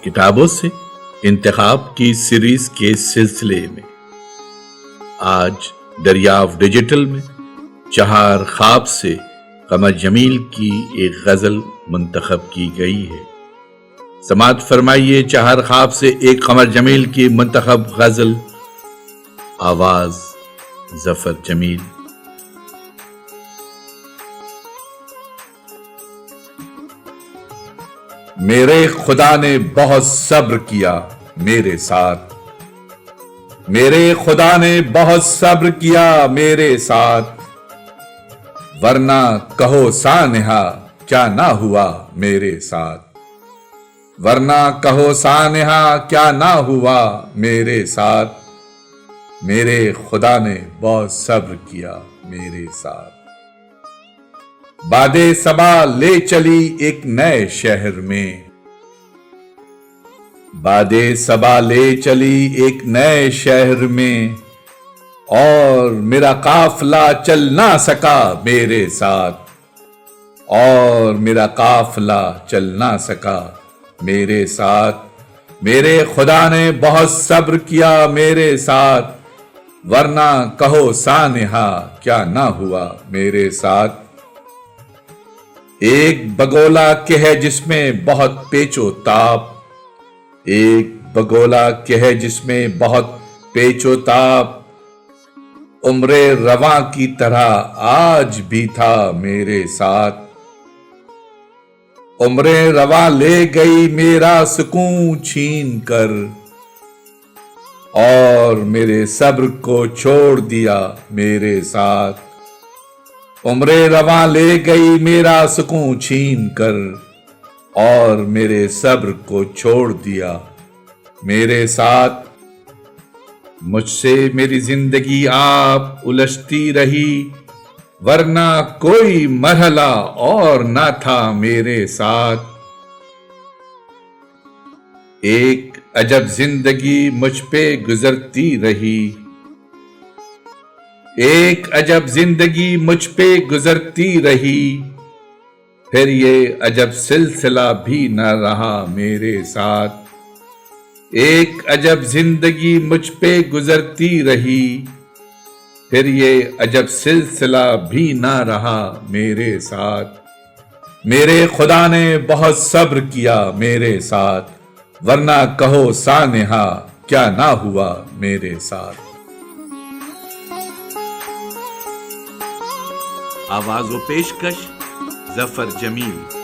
کتابوں سے انتخاب کی سیریز کے سلسلے میں آج دریافت ڈیجیٹل میں چہار خواب سے قمر جمیل کی ایک غزل منتخب کی گئی ہے۔ سماعت فرمائیے چہار خواب سے ایک قمر جمیل کی منتخب غزل، آواز ظفر جمیل۔ میرے خدا نے بہت صبر کیا میرے ساتھ، میرے خدا نے بہت صبر کیا میرے ساتھ، ورنہ کہو سانحہ کیا نہ ہوا میرے ساتھ، ورنہ کہو سانحہ کیا نہ ہوا میرے ساتھ، میرے خدا نے بہت صبر کیا میرے ساتھ۔ باد صبا لے چلی ایک نئے شہر میں، باد صبا لے چلی ایک نئے شہر میں، اور میرا قافلہ چل نہ سکا میرے ساتھ، اور میرا قافلہ چل نہ سکا میرے ساتھ، میرے خدا نے بہت صبر کیا میرے ساتھ، ورنہ کہو سانحہ کیا نہ ہوا میرے ساتھ۔ ایک بگولا کہ ہے جس میں بہت پیچ و تاب، ایک بگولا کہ ہے جس میں بہت پیچ و تاب، عمر رواں کی طرح آج بھی تھا میرے ساتھ، عمر رواں لے گئی میرا سکون چھین کر، اور میرے صبر کو چھوڑ دیا میرے ساتھ، عمر رواں لے گئی میرا سکون چھین کر، اور میرے صبر کو چھوڑ دیا میرے ساتھ۔ مجھ سے میری زندگی آپ الجھتی رہی، ورنہ کوئی مرحلہ اور نہ تھا میرے ساتھ، ایک عجب زندگی مجھ پہ گزرتی رہی، ایک عجب زندگی مجھ پہ گزرتی رہی، پھر یہ عجب سلسلہ بھی نہ رہا میرے ساتھ، ایک عجب زندگی مجھ پہ گزرتی رہی، پھر یہ عجب سلسلہ بھی نہ رہا میرے ساتھ، میرے خدا نے بہت صبر کیا میرے ساتھ، ورنہ کہو سانحہ کیا نہ ہوا میرے ساتھ۔ آواز و پیشکش ظفر جمیل۔